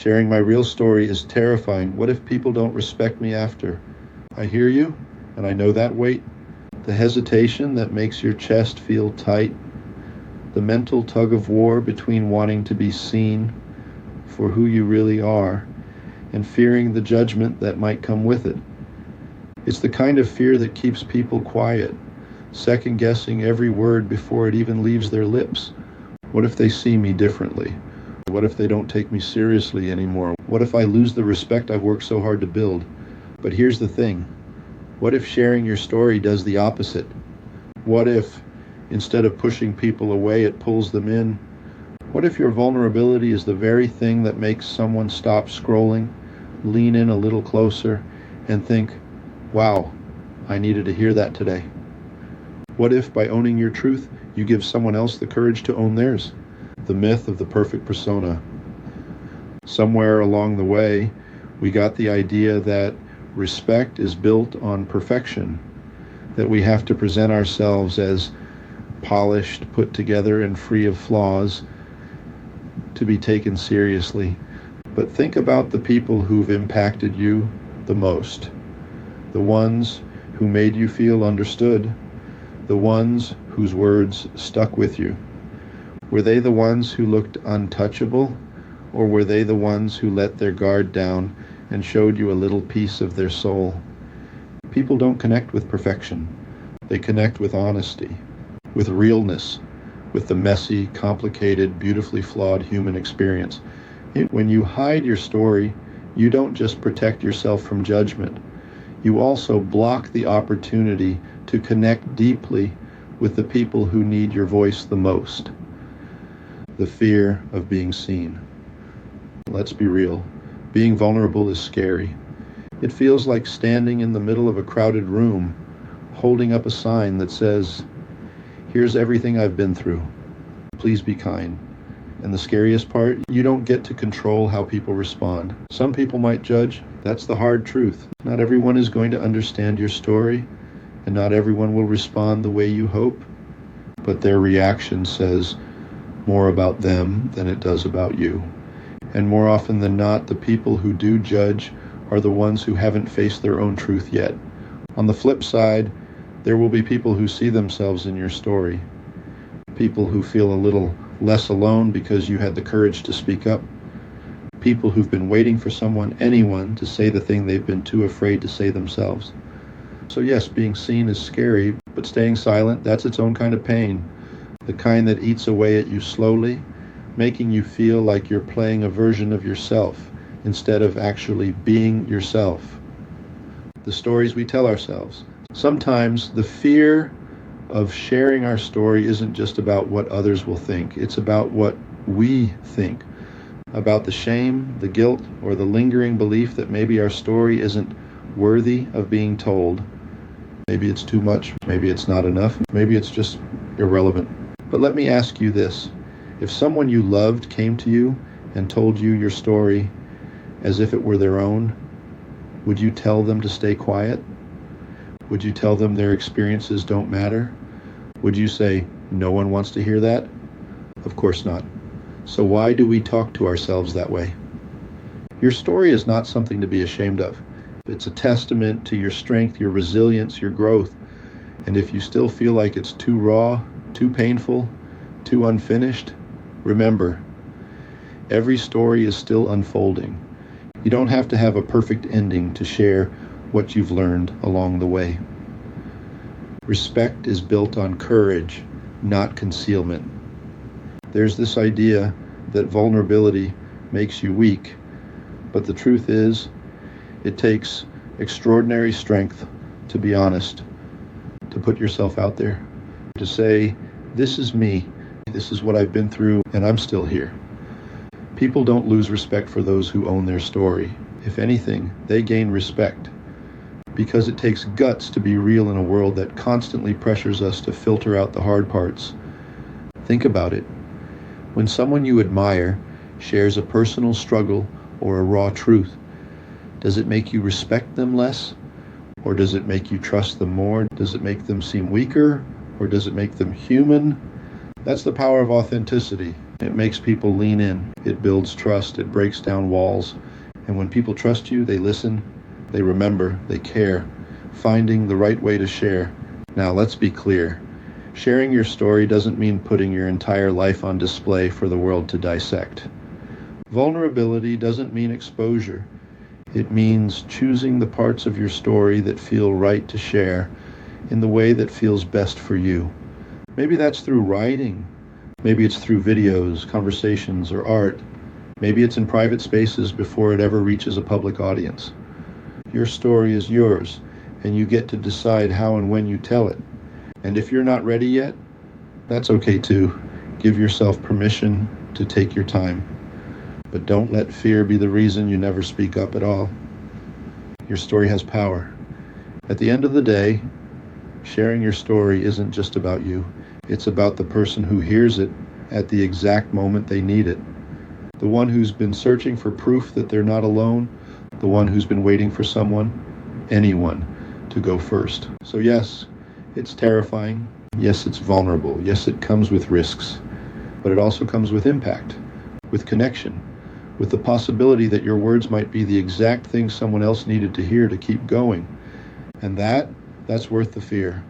Sharing my real story is terrifying. What if people don't respect me after? I hear you, and I know that weight. The hesitation that makes your chest feel tight. The mental tug of war between wanting to be seen for who you really are and fearing the judgment that might come with it. It's the kind of fear that keeps people quiet, second-guessing every word before it even leaves their lips. What if they see me differently? What if they don't take me seriously anymore? What if I lose the respect I've worked so hard to build? But here's the thing. What if sharing your story does the opposite? What if, instead of pushing people away, it pulls them in? What if your vulnerability is the very thing that makes someone stop scrolling, lean in a little closer, and think, wow, I needed to hear that today? What if, by owning your truth, you give someone else the courage to own theirs? The myth of the perfect persona. Somewhere along the way, we got the idea that respect is built on perfection, that we have to present ourselves as polished, put together, and free of flaws to be taken seriously. But think about the people who've impacted you the most. The ones who made you feel understood. The ones whose words stuck with you. Were they the ones who looked untouchable, or were they the ones who let their guard down and showed you a little piece of their soul? People don't connect with perfection. They connect with honesty, with realness, with the messy, complicated, beautifully flawed human experience. When you hide your story, you don't just protect yourself from judgment. You also block the opportunity to connect deeply with the people who need your voice the most. The fear of being seen. Let's be real. Being vulnerable is scary. It feels like standing in the middle of a crowded room, holding up a sign that says, "Here's everything I've been through. Please be kind." And the scariest part, you don't get to control how people respond. Some people might judge. That's the hard truth. Not everyone is going to understand your story, and not everyone will respond the way you hope. But their reaction says more about them than it does about you. And more often than not, the people who do judge are the ones who haven't faced their own truth yet. On the flip side, there will be people who see themselves in your story. People who feel a little less alone because you had the courage to speak up. People who've been waiting for anyone, to say the thing they've been too afraid to say themselves. So yes, being seen is scary, but staying silent, that's its own kind of pain. The kind that eats away at you slowly, making you feel like you're playing a version of yourself instead of actually being yourself. The stories we tell ourselves. Sometimes the fear of sharing our story isn't just about what others will think. It's about what we think. About the shame, the guilt, or the lingering belief that maybe our story isn't worthy of being told. Maybe it's too much. Maybe it's not enough. Maybe it's just irrelevant. But let me ask you this. If someone you loved came to you and told you your story as if it were their own, would you tell them to stay quiet? Would you tell them their experiences don't matter? Would you say, no one wants to hear that? Of course not. So why do we talk to ourselves that way? Your story is not something to be ashamed of. It's a testament to your strength, your resilience, your growth. And if you still feel like it's too raw, too painful, too unfinished, remember, every story is still unfolding. You don't have to have a perfect ending to share what you've learned along the way. Respect is built on courage, not concealment. There's this idea that vulnerability makes you weak, but the truth is, it takes extraordinary strength to be honest, to put yourself out there, to say, this is me, this is what I've been through, and I'm still here. People don't lose respect for those who own their story. If anything, they gain respect, because it takes guts to be real in a world that constantly pressures us to filter out the hard parts. Think about it. When someone you admire shares a personal struggle or a raw truth, does it make you respect them less? Or does it make you trust them more? Does it make them seem weaker? Or does it make them human? That's the power of authenticity. It makes people lean in. It builds trust. It breaks down walls. And when people trust you, they listen, they remember, they care, finding the right way to share. Now, let's be clear. Sharing your story doesn't mean putting your entire life on display for the world to dissect. Vulnerability doesn't mean exposure. It means choosing the parts of your story that feel right to share in the way that feels best for you. Maybe that's through writing. Maybe it's through videos, conversations, or art. Maybe it's in private spaces before it ever reaches a public audience. Your story is yours, and you get to decide how and when you tell it. And if you're not ready yet, that's okay too. Give yourself permission to take your time. But don't let fear be the reason you never speak up at all. Your story has power. At the end of the day, sharing your story isn't just about you. It's about the person who hears it at the exact moment they need it. The one who's been searching for proof that they're not alone. The one who's been waiting for someone, anyone, to go first. So yes, it's terrifying. Yes, it's vulnerable. Yes, it comes with risks. But it also comes with impact, with connection, with the possibility that your words might be the exact thing someone else needed to hear to keep going. And that's worth the fear.